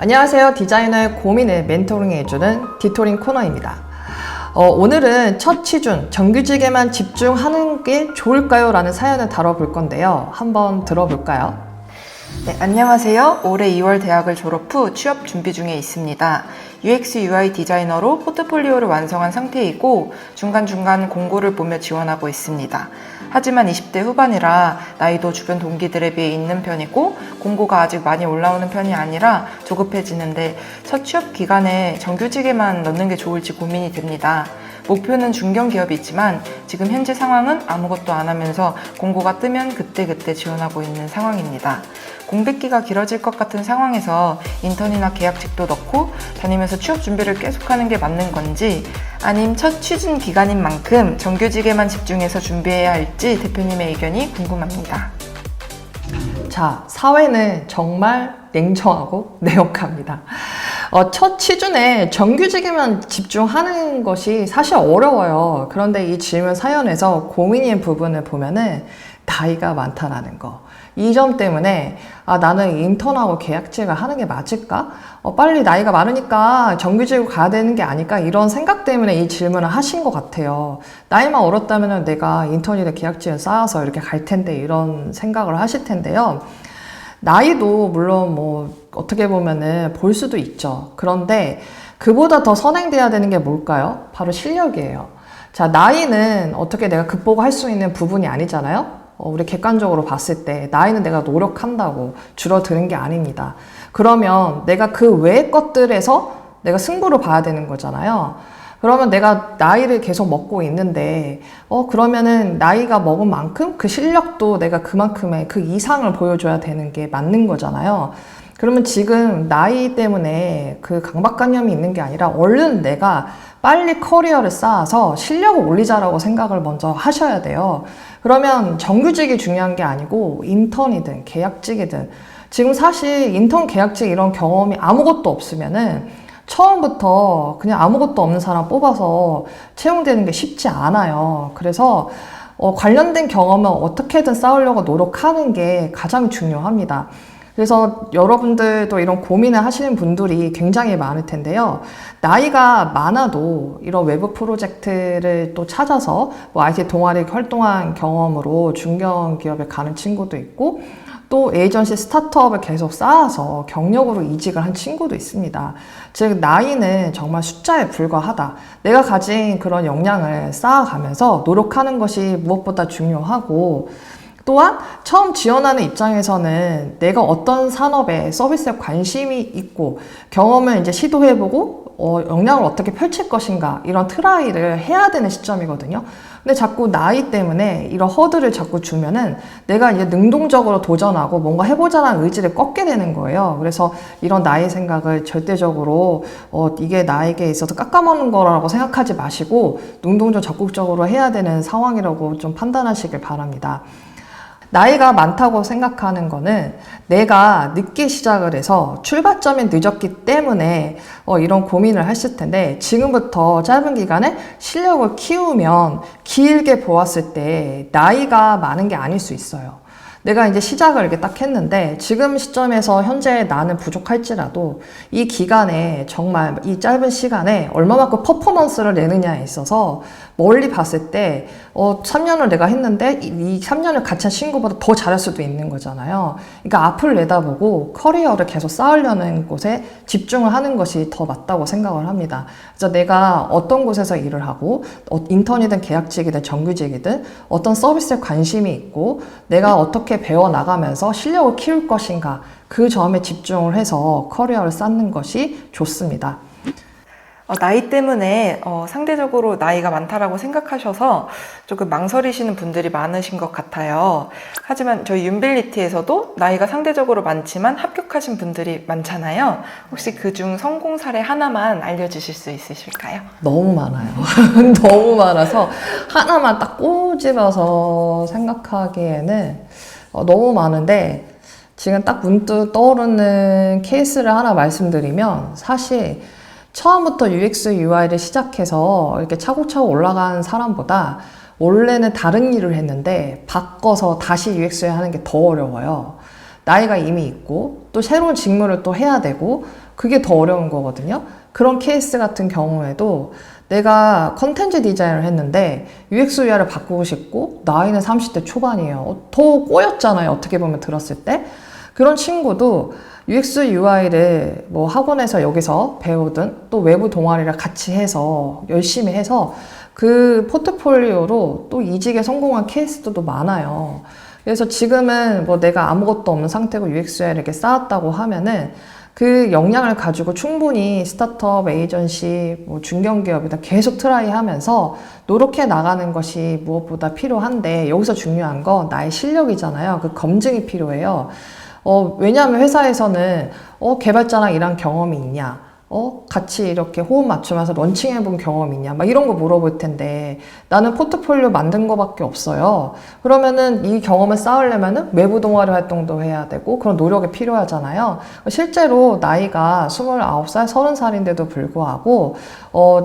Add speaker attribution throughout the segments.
Speaker 1: 안녕하세요. 디자이너의 고민을 멘토링해주는 디토링 코너입니다. 오늘은 첫 취준, 정규직에만 집중하는 게 좋을까요? 라는 사연을 다뤄볼 건데요. 한번 들어볼까요?
Speaker 2: 네, 안녕하세요. 올해 2월 대학을 졸업 후 취업 준비 중에 있습니다. UX UI 디자이너로 포트폴리오를 완성한 상태이고 중간중간 공고를 보며 지원하고 있습니다. 하지만 20대 후반이라 나이도 주변 동기들에 비해 있는 편이고 공고가 아직 많이 올라오는 편이 아니라 조급해지는데 첫 취업 기간에 정규직에만 넣는 게 좋을지 고민이 됩니다. 목표는 중견 기업이지만 지금 현재 상황은 아무것도 안 하면서 공고가 뜨면 그때그때 지원하고 있는 상황입니다. 공백기가 길어질 것 같은 상황에서 인턴이나 계약직도 넣고 다니면서 취업 준비를 계속하는 게 맞는 건지 아님 첫 취준 기간인 만큼 정규직에만 집중해서 준비해야 할지 대표님의 의견이 궁금합니다.
Speaker 1: 자, 사회는 정말 냉정하고 내역합니다. 첫 취준에 정규직에만 집중하는 것이 사실 어려워요. 그런데 이 질문 사연에서 고민인 부분을 보면은 나이가 많다라는 거. 이 점 때문에 나는 인턴하고 계약직을 하는 게 맞을까? 빨리 나이가 많으니까 정규직으로 가야 되는 게 아닐까? 이런 생각 때문에 이 질문을 하신 것 같아요. 나이만 어렸다면 내가 인턴이나 계약직을 쌓아서 이렇게 갈 텐데 이런 생각을 하실 텐데요. 나이도 물론 뭐 어떻게 보면은 볼 수도 있죠. 그런데 그보다 더 선행돼야 되는 게 뭘까요? 바로 실력이에요. 자, 나이는 어떻게 내가 극복할 수 있는 부분이 아니잖아요. 우리 객관적으로 봤을 때 나이는 내가 노력한다고 줄어드는 게 아닙니다. 그러면 내가 그 외의 것들에서 내가 승부를 봐야 되는 거잖아요. 그러면 내가 나이를 계속 먹고 있는데 그러면은 나이가 먹은 만큼 그 실력도 내가 그만큼의 그 이상을 보여줘야 되는 게 맞는 거잖아요. 그러면 지금 나이 때문에 그 강박관념이 있는 게 아니라 얼른 내가 빨리 커리어를 쌓아서 실력을 올리자라고 생각을 먼저 하셔야 돼요. 그러면 정규직이 중요한 게 아니고 인턴이든 계약직이든 지금 사실 인턴 계약직 이런 경험이 아무것도 없으면은 처음부터 그냥 아무것도 없는 사람 뽑아서 채용되는 게 쉽지 않아요. 그래서 관련된 경험을 어떻게든 쌓으려고 노력하는 게 가장 중요합니다. 그래서 여러분들도 이런 고민을 하시는 분들이 굉장히 많을 텐데요. 나이가 많아도 이런 외부 프로젝트를 또 찾아서 뭐 IT 동아리 활동한 경험으로 중견 기업에 가는 친구도 있고 또 에이전시 스타트업을 계속 쌓아서 경력으로 이직을 한 친구도 있습니다. 즉 나이는 정말 숫자에 불과하다. 내가 가진 그런 역량을 쌓아가면서 노력하는 것이 무엇보다 중요하고 또한 처음 지원하는 입장에서는 내가 어떤 산업에 서비스에 관심이 있고 경험을 이제 시도해보고 역량을 어떻게 펼칠 것인가 이런 트라이를 해야 되는 시점이거든요. 근데 자꾸 나이 때문에 이런 허들을 자꾸 주면은 내가 이제 능동적으로 도전하고 뭔가 해보자는 의지를 꺾게 되는 거예요. 그래서 이런 나이 생각을 절대적으로 이게 나에게 있어서 깎아먹는 거라고 생각하지 마시고 능동적 적극적으로 해야 되는 상황이라고 좀 판단하시길 바랍니다. 나이가 많다고 생각하는 거는 내가 늦게 시작을 해서 출발점이 늦었기 때문에 이런 고민을 하실 텐데 지금부터 짧은 기간에 실력을 키우면 길게 보았을 때 나이가 많은 게 아닐 수 있어요. 내가 이제 시작을 이렇게 딱 했는데 지금 시점에서 현재 나는 부족할지라도 이 기간에 정말 이 짧은 시간에 얼마만큼 퍼포먼스를 내느냐에 있어서 멀리 봤을 때 3년을 내가 했는데 이 3년을 같이 한 친구보다 더 잘할 수도 있는 거잖아요. 그러니까 앞을 내다보고 커리어를 계속 쌓으려는 곳에 집중을 하는 것이 더 맞다고 생각을 합니다. 그래서 내가 어떤 곳에서 일을 하고 인턴이든 계약직이든 정규직이든 어떤 서비스에 관심이 있고 내가 어떻게 배워나가면서 실력을 키울 것인가 그 점에 집중을 해서 커리어를 쌓는 것이 좋습니다.
Speaker 2: 나이 때문에 상대적으로 나이가 많다라고 생각하셔서 조금 망설이시는 분들이 많으신 것 같아요. 하지만 저희 윤빌리티에서도 나이가 상대적으로 많지만 합격하신 분들이 많잖아요. 혹시 그중 성공 사례 하나만 알려주실 수 있으실까요?
Speaker 1: 너무 많아요. 너무 많아서 하나만 딱 꼬집어서 생각하기에는 너무 많은데 지금 딱 문득 떠오르는 케이스를 하나 말씀드리면 사실 처음부터 UX, UI를 시작해서 이렇게 차곡차곡 올라간 사람보다 원래는 다른 일을 했는데 바꿔서 다시 UX 하는 게 더 어려워요. 나이가 이미 있고 또 새로운 직무를 또 해야 되고 그게 더 어려운 거거든요. 그런 케이스 같은 경우에도 내가 컨텐츠 디자인을 했는데 UX UI를 바꾸고 싶고 나이는 30대 초반이에요. 더 꼬였잖아요. 어떻게 보면 들었을 때. 그런 친구도 UX UI를 뭐 학원에서 여기서 배우든 또 외부 동아리를 같이 해서 열심히 해서 그 포트폴리오로 또 이직에 성공한 케이스들도 많아요. 그래서 지금은 뭐 내가 아무것도 없는 상태고 UX UI를 이렇게 쌓았다고 하면은 그 역량을 가지고 충분히 스타트업, 에이전시, 뭐 중견기업이다 계속 트라이 하면서 노력해 나가는 것이 무엇보다 필요한데 여기서 중요한 건 나의 실력이잖아요. 그 검증이 필요해요. 왜냐하면 회사에서는 개발자랑 일한 경험이 있냐? 같이 이렇게 호흡 맞추면서 런칭해본 경험이 있냐? 막 이런 거 물어볼 텐데 나는 포트폴리오 만든 거밖에 없어요. 그러면은 이 경험을 쌓으려면은 외부 동아리 활동도 해야 되고 그런 노력이 필요하잖아요. 실제로 나이가 29살, 30살인데도 불구하고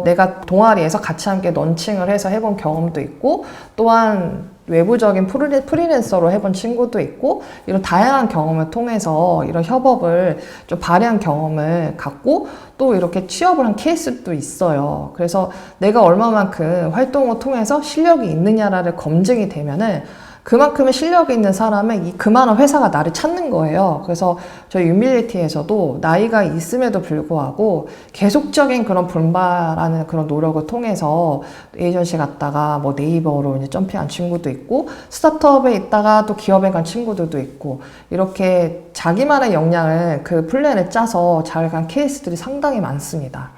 Speaker 1: 내가 동아리에서 같이 함께 런칭을 해서 해본 경험도 있고 또한 외부적인 프리랜서로 해본 친구도 있고 이런 다양한 경험을 통해서 이런 협업을 좀 발휘한 경험을 갖고 또 이렇게 취업을 한 케이스도 있어요. 그래서 내가 얼마만큼 활동을 통해서 실력이 있느냐를 검증이 되면은 그만큼의 실력이 있는 사람은 그만한 회사가 나를 찾는 거예요. 그래서 저희 유밀리티에서도 나이가 있음에도 불구하고 계속적인 그런 분발하는 그런 노력을 통해서 에이전시 갔다가 뭐 네이버로 이제 점핑한 친구도 있고 스타트업에 있다가 또 기업에 간 친구들도 있고 이렇게 자기만의 역량을 그 플랜을 짜서 잘 간 케이스들이 상당히 많습니다.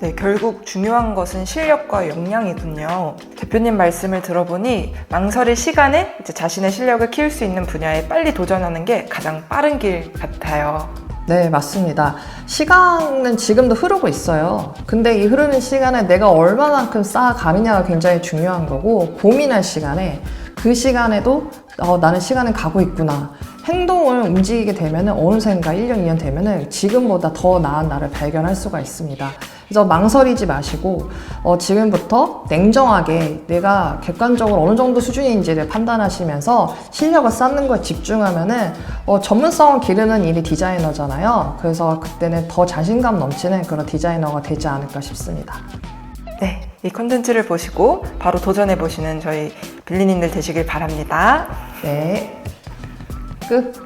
Speaker 2: 네, 결국 중요한 것은 실력과 역량이군요. 대표님 말씀을 들어보니 망설일 시간에 이제 자신의 실력을 키울 수 있는 분야에 빨리 도전하는 게 가장 빠른 길 같아요.
Speaker 1: 네, 맞습니다. 시간은 지금도 흐르고 있어요. 근데 이 흐르는 시간에 내가 얼마만큼 쌓아가느냐가 굉장히 중요한 거고 고민할 시간에 그 시간에도 나는 시간은 가고 있구나. 행동을 움직이게 되면 어느샌가 1년, 2년 되면 지금보다 더 나은 나를 발견할 수가 있습니다. 그래서 망설이지 마시고 지금부터 냉정하게 내가 객관적으로 어느 정도 수준인지를 판단하시면서 실력을 쌓는 거에 집중하면은 전문성을 기르는 일이 디자이너잖아요. 그래서 그때는 더 자신감 넘치는 그런 디자이너가 되지 않을까 싶습니다.
Speaker 2: 네, 이 콘텐츠를 보시고 바로 도전해보시는 저희 빌리님들 되시길 바랍니다.
Speaker 1: 네, 끝.